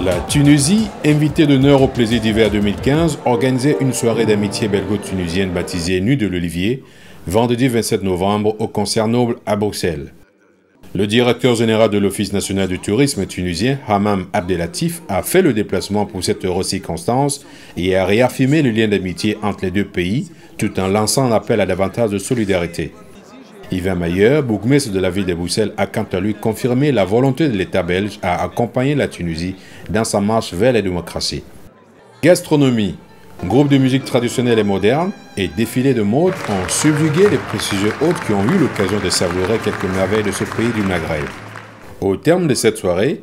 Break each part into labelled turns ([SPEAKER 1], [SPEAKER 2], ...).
[SPEAKER 1] La Tunisie, invitée d'honneur au Plaisir d'hiver 2015, organisait une soirée d'amitié belgo-tunisienne baptisée Nuit de l'Olivier, vendredi 27 novembre au Concert Noble à Bruxelles. Le directeur général de l'Office national du tourisme tunisien, Hammam Abdelatif, a fait le déplacement pour cette heureuse circonstance et a réaffirmé le lien d'amitié entre les deux pays, tout en lançant un appel à davantage de solidarité. Yvan Mayer, bourgmestre de la ville de Bruxelles, a quant à lui confirmé la volonté de l'État belge à accompagner la Tunisie dans sa marche vers la démocratie. Gastronomie, groupe de musique traditionnelle et moderne et défilé de mode ont subjugué les prestigieux hôtes qui ont eu l'occasion de savourer quelques merveilles de ce pays du Maghreb. Au terme de cette soirée,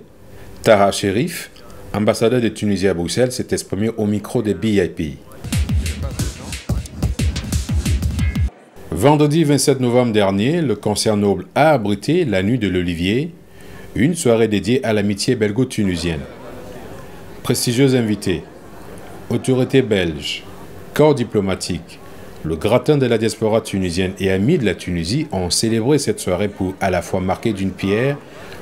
[SPEAKER 1] Taha Cherif, ambassadeur de Tunisie à Bruxelles, s'est exprimé au micro des BIP. Vendredi 27 novembre dernier, le Concert Noble a abrité la Nuit de l'Olivier, une soirée dédiée à l'amitié belgo-tunisienne. Prestigieux invités, autorités belges, corps diplomatique, le gratin de la diaspora tunisienne et amis de la Tunisie ont célébré cette soirée pour à la fois marquer d'une pierre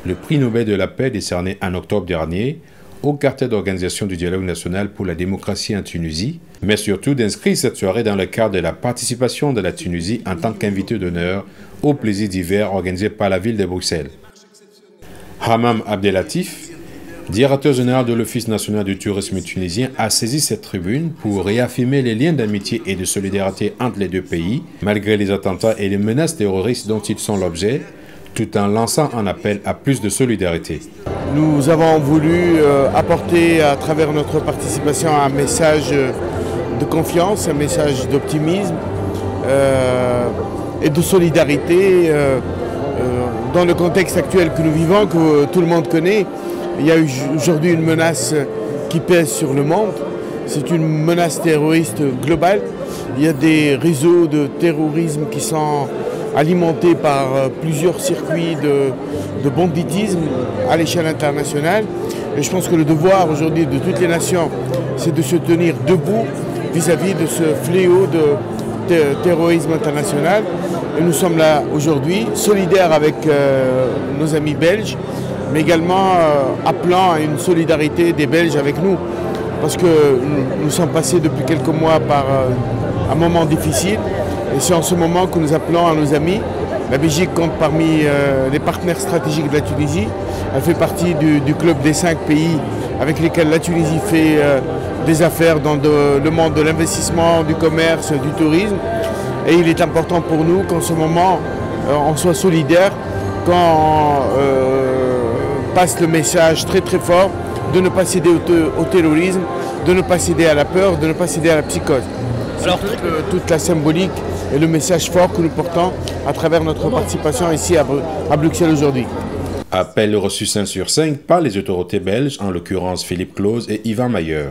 [SPEAKER 1] le prix Nobel de la paix décerné en octobre dernier au quartet d'organisation du dialogue national pour la démocratie en Tunisie, mais surtout d'inscrire cette soirée dans le cadre de la participation de la Tunisie en tant qu'invité d'honneur au Plaisir d'hiver organisé par la ville de Bruxelles. Hammam Abdelatif, directeur général de l'Office national du tourisme tunisien, a saisi cette tribune pour réaffirmer les liens d'amitié et de solidarité entre les deux pays, malgré les attentats et les menaces terroristes dont ils sont l'objet, tout en lançant un appel à plus de solidarité.
[SPEAKER 2] Nous avons voulu apporter à travers notre participation un message de confiance, un message d'optimisme et de solidarité dans le contexte actuel que nous vivons, que tout le monde connaît. Il y a aujourd'hui une menace qui pèse sur le monde. C'est une menace terroriste globale. Il y a des réseaux de terrorisme qui sont alimentés par plusieurs circuits de banditisme à l'échelle internationale. Et je pense que le devoir aujourd'hui de toutes les nations, c'est de se tenir debout vis-à-vis de ce fléau de terrorisme international. Et nous sommes là aujourd'hui, solidaires avec nos amis belges, mais également appelant à une solidarité des Belges avec nous. Parce que nous sommes passés depuis quelques mois par un moment difficile. Et c'est en ce moment que nous appelons à nos amis. La Belgique compte parmi les partenaires stratégiques de la Tunisie. Elle fait partie du club des 5 pays avec lesquels la Tunisie fait des affaires dans le monde de l'investissement, du commerce, du tourisme. Et il est important pour nous qu'en ce moment, on soit solidaires, quand passe le message très très fort de ne pas céder au terrorisme, de ne pas céder à la peur, de ne pas céder à la psychose. Alors toute la symbolique et le message fort que nous portons à travers notre participation ici à Bruxelles aujourd'hui.
[SPEAKER 1] Appel reçu 5 sur 5 par les autorités belges, en l'occurrence Philippe Claus et Yvan Mayer.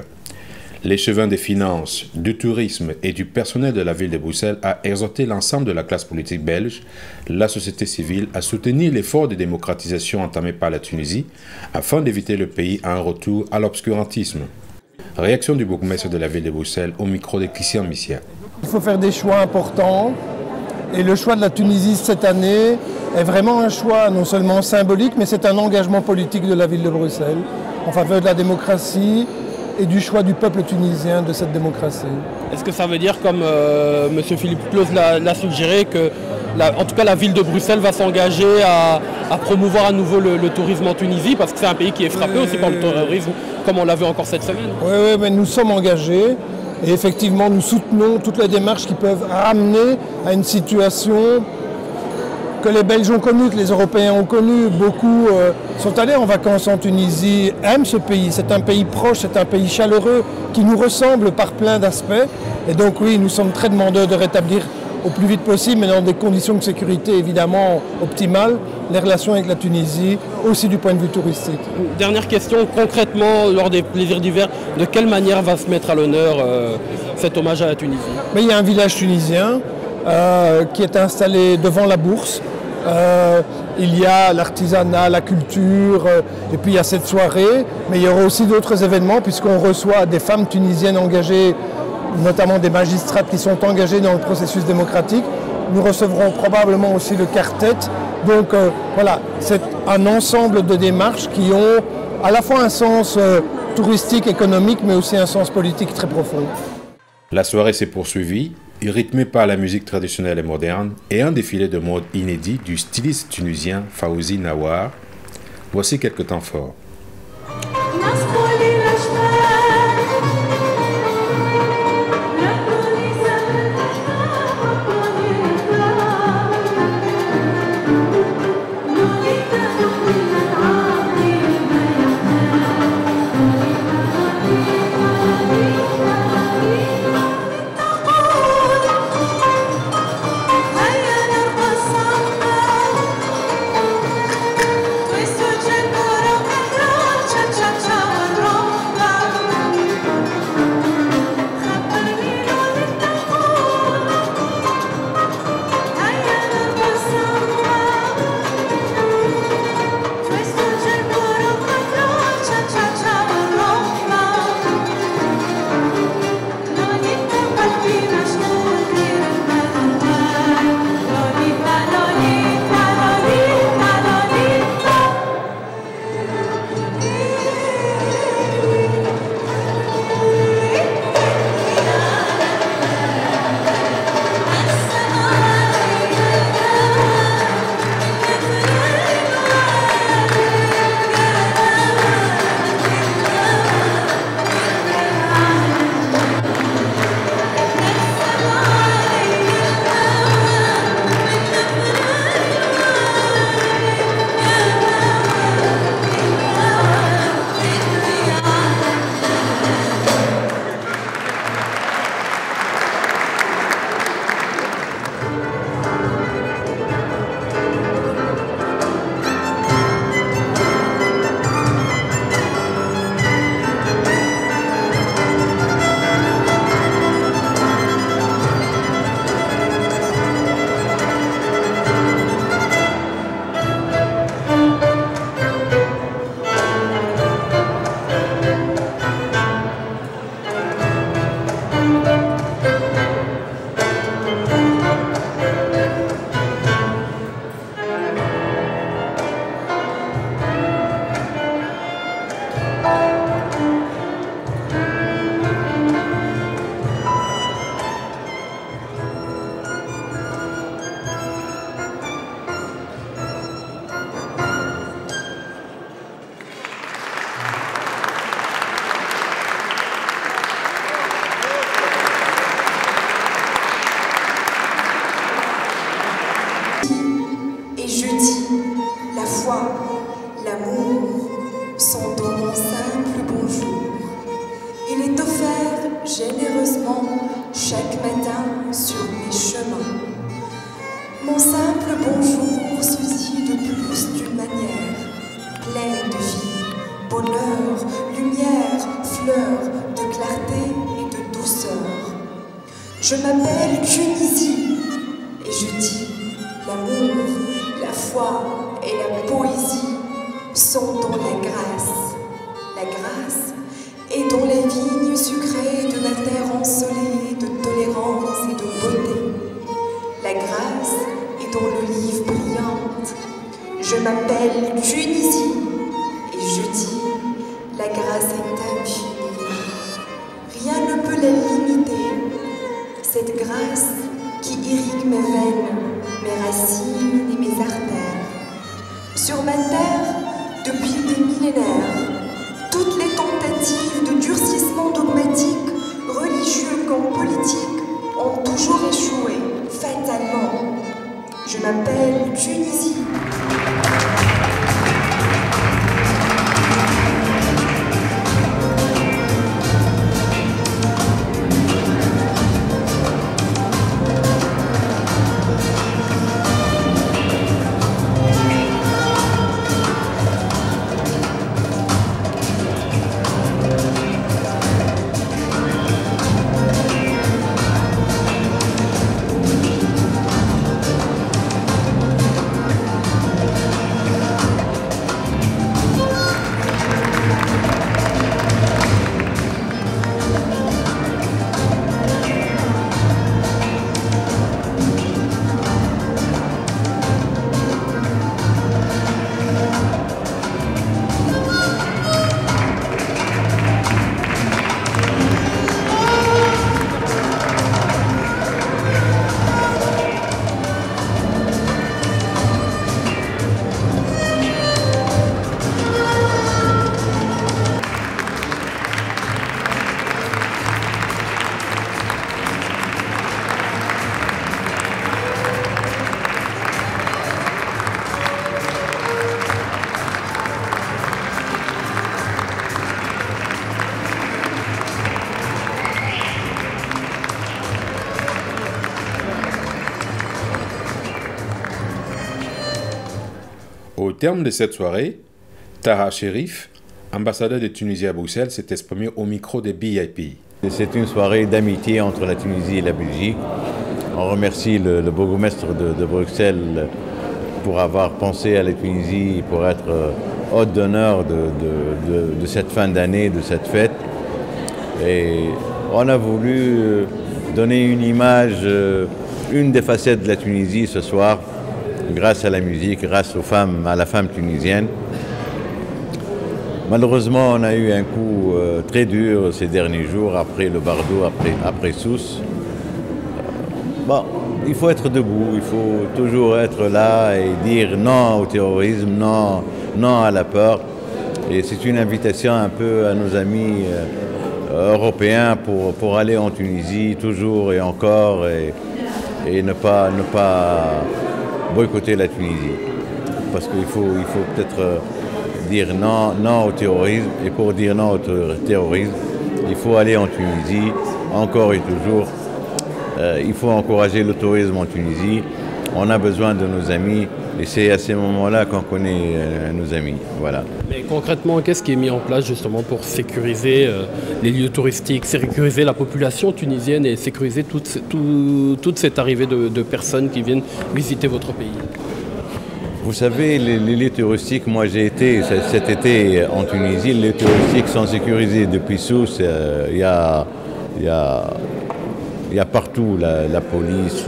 [SPEAKER 1] L'échevin des finances, du tourisme et du personnel de la ville de Bruxelles a exhorté l'ensemble de la classe politique belge, la société civile, à soutenir l'effort de démocratisation entamé par la Tunisie afin d'éviter le pays à un retour à l'obscurantisme. Réaction du bourgmestre de la ville de Bruxelles au micro de Christian Missia.
[SPEAKER 3] Il faut faire des choix importants et le choix de la Tunisie cette année est vraiment un choix non seulement symbolique, mais c'est un engagement politique de la ville de Bruxelles en faveur de la démocratie et du choix du peuple tunisien de cette démocratie.
[SPEAKER 4] Est-ce que ça veut dire, comme M. Philippe Claus l'a suggéré, que en tout cas la ville de Bruxelles va s'engager à promouvoir à nouveau le tourisme en Tunisie, parce que c'est un pays qui est frappé aussi par le terrorisme, comme on l'a vu encore cette semaine?
[SPEAKER 3] Oui, mais nous sommes engagés et effectivement nous soutenons toutes les démarches qui peuvent ramener à une situation que les Belges ont connue, que les Européens ont connue. Beaucoup sont allés en vacances en Tunisie, aiment ce pays. C'est un pays proche, c'est un pays chaleureux qui nous ressemble par plein d'aspects. Et donc oui, nous sommes très demandeurs de rétablir au plus vite possible, mais dans des conditions de sécurité évidemment optimales, les relations avec la Tunisie, aussi du point de vue touristique.
[SPEAKER 4] Dernière question, concrètement, lors des plaisirs d'hiver, de quelle manière va se mettre à l'honneur cet hommage à la Tunisie? Mais
[SPEAKER 3] il y a un village tunisien qui est installé devant la bourse. Il y a l'artisanat, la culture, et puis il y a cette soirée, mais il y aura aussi d'autres événements puisqu'on reçoit des femmes tunisiennes engagées, notamment des magistrates qui sont engagées dans le processus démocratique. Nous recevrons probablement aussi le quartet. Donc voilà, c'est un ensemble de démarches qui ont à la fois un sens touristique, économique, mais aussi un sens politique très profond.
[SPEAKER 1] La soirée s'est poursuivie, rythmée par la musique traditionnelle et moderne et un défilé de mode inédit du styliste tunisien Fawzi Nawar. Voici quelques temps forts.
[SPEAKER 5] L'amour sont dans mon simple bonjour. Il est offert généreusement chaque matin sur mes chemins. Mon simple bonjour suscite de plus d'une manière, pleine de vie, bonheur, lumière, fleur, de clarté et de douceur. Je m'appelle Tunisie et je dis l'amour, la foi et la poésie sont dans la grâce. La grâce est dans les vignes sucrées de ma terre ensoleillée de tolérance et de beauté. La grâce est dans l'olive brillante. Je m'appelle Tunisie et je dis la grâce est infinie. Rien ne peut la limiter. Cette grâce qui irrigue mes veines, mes racines et mes artères. Sur ma terre, depuis des millénaires, toutes les tentatives de durcissement dogmatique, religieux comme politique, ont toujours échoué, fatalement. Je m'appelle Tunisie.
[SPEAKER 1] Au terme de cette soirée, Taha Cherif, ambassadeur de Tunisie à Bruxelles, s'est exprimé au micro des BIP.
[SPEAKER 6] C'est une soirée d'amitié entre la Tunisie et la Belgique. On remercie le bourgmestre de Bruxelles pour avoir pensé à la Tunisie, pour être hôte d'honneur de cette fin d'année, de cette fête. Et on a voulu donner une image, une des facettes de la Tunisie ce soir, grâce à la musique, grâce aux femmes, à la femme tunisienne. Malheureusement, on a eu un coup très dur ces derniers jours, après le Bardo, après Sousse. Bon, il faut être debout, il faut toujours être là et dire non au terrorisme, non à la peur. Et c'est une invitation un peu à nos amis européens pour aller en Tunisie toujours et encore et ne pas boycotter la Tunisie. Parce qu'il faut peut-être dire non au terrorisme, et pour dire non au terrorisme, il faut aller en Tunisie, encore et toujours. Il faut encourager le tourisme en Tunisie. On a besoin de nos amis et c'est à ces moments-là qu'on connaît nos amis. Voilà.
[SPEAKER 4] Mais concrètement, qu'est-ce qui est mis en place justement pour sécuriser les lieux touristiques, sécuriser la population tunisienne et sécuriser toute cette arrivée de personnes qui viennent visiter votre pays?
[SPEAKER 6] Vous savez, les lieux touristiques, moi j'ai été cet été en Tunisie, les lieux touristiques sont sécurisés depuis Sousse. Il y a partout la police,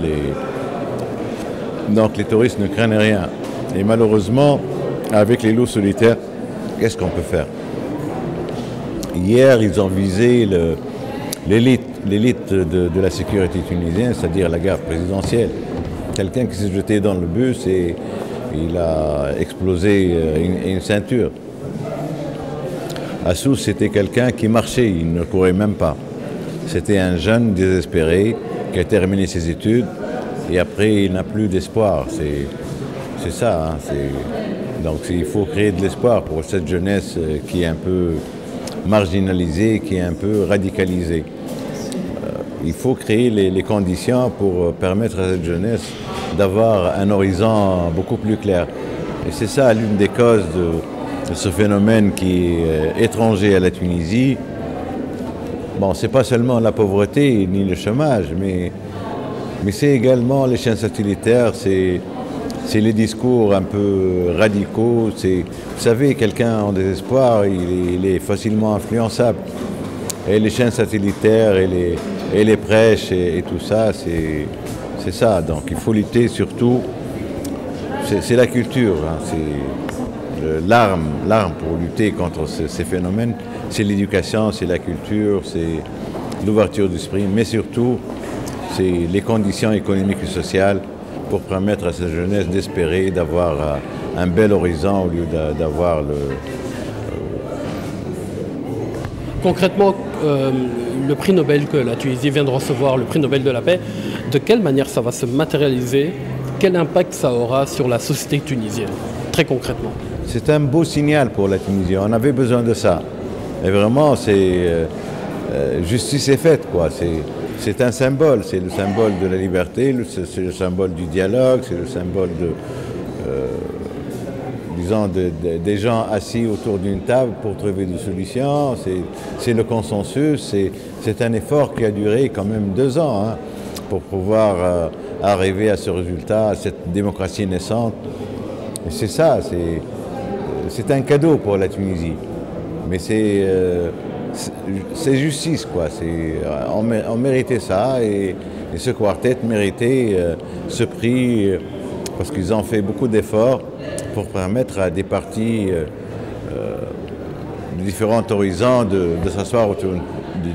[SPEAKER 6] donc les touristes ne craignent rien. Et malheureusement, avec les loups solitaires, qu'est-ce qu'on peut faire? Hier, ils ont visé l'élite de la sécurité tunisienne, c'est-à-dire la garde présidentielle. Quelqu'un qui s'est jeté dans le bus et il a explosé une ceinture. À Sousse, c'était quelqu'un qui marchait, il ne courait même pas. C'était un jeune désespéré qui a terminé ses études et après il n'a plus d'espoir. C'est ça. Donc il faut créer de l'espoir pour cette jeunesse qui est un peu marginalisée, qui est un peu radicalisée. Il faut créer les conditions pour permettre à cette jeunesse d'avoir un horizon beaucoup plus clair. Et c'est ça l'une des causes de ce phénomène qui est étranger à la Tunisie. Bon, c'est pas seulement la pauvreté ni le chômage, mais c'est également les chaînes satellitaires, c'est les discours un peu radicaux. Vous savez, quelqu'un en désespoir, il est facilement influençable. Et les chaînes satellitaires et les prêches et tout ça, c'est ça. Donc il faut lutter surtout, c'est la culture, hein, c'est l'arme pour lutter contre ces phénomènes. C'est l'éducation, c'est la culture, c'est l'ouverture d'esprit, mais surtout, c'est les conditions économiques et sociales pour permettre à cette jeunesse d'espérer, d'avoir un bel horizon au lieu d'avoir le...
[SPEAKER 4] Concrètement, le prix Nobel que la Tunisie vient de recevoir, le prix Nobel de la paix, de quelle manière ça va se matérialiser? Quel impact ça aura sur la société tunisienne, très concrètement?
[SPEAKER 6] C'est un beau signal pour la Tunisie, on avait besoin de ça. Et vraiment, justice est faite, quoi. C'est un symbole, c'est le symbole de la liberté, c'est le symbole du dialogue, c'est le symbole des gens assis autour d'une table pour trouver des solutions, c'est le consensus, c'est un effort qui a duré quand même 2 ans hein, pour pouvoir arriver à ce résultat, à cette démocratie naissante. Et c'est ça, c'est un cadeau pour la Tunisie. Mais c'est justice, quoi. On méritait ça et ce quartet méritait ce prix parce qu'ils ont fait beaucoup d'efforts pour permettre à des partis de différents horizons de s'asseoir autour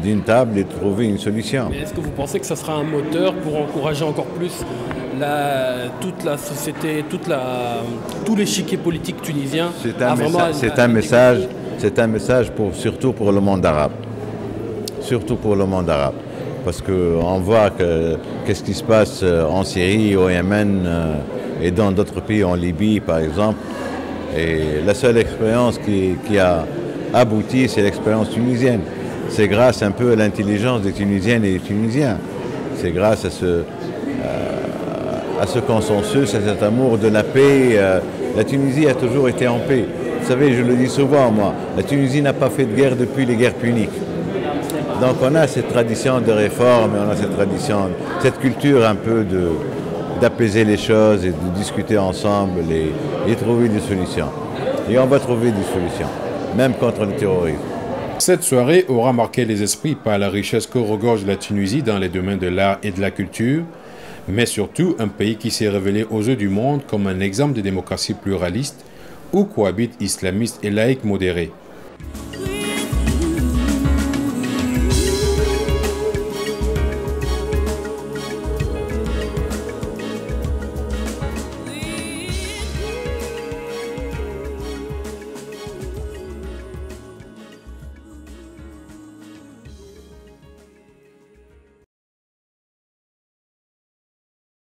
[SPEAKER 6] d'une table et de trouver une solution.
[SPEAKER 4] Mais est-ce que vous pensez que ça sera un moteur pour encourager encore plus toute la société, tout l'échiquier politique tunisien?
[SPEAKER 6] C'est un message surtout pour le monde arabe. Surtout pour le monde arabe. Parce qu'on voit qu'est-ce qui se passe en Syrie, au Yémen et dans d'autres pays, en Libye par exemple. Et la seule expérience qui a abouti, c'est l'expérience tunisienne. C'est grâce un peu à l'intelligence des Tunisiennes et des Tunisiens. C'est grâce à à ce consensus, à cet amour de la paix. La Tunisie a toujours été en paix. Vous savez, je le dis souvent, moi, la Tunisie n'a pas fait de guerre depuis les guerres puniques. Donc on a cette tradition de réforme, on a cette tradition, cette culture un peu d'apaiser les choses et de discuter ensemble et trouver des solutions. Et on va trouver des solutions, même contre le terrorisme.
[SPEAKER 1] Cette soirée aura marqué les esprits par la richesse que regorge la Tunisie dans les domaines de l'art et de la culture, mais surtout un pays qui s'est révélé aux yeux du monde comme un exemple de démocratie pluraliste où cohabitent islamistes et laïcs modérés.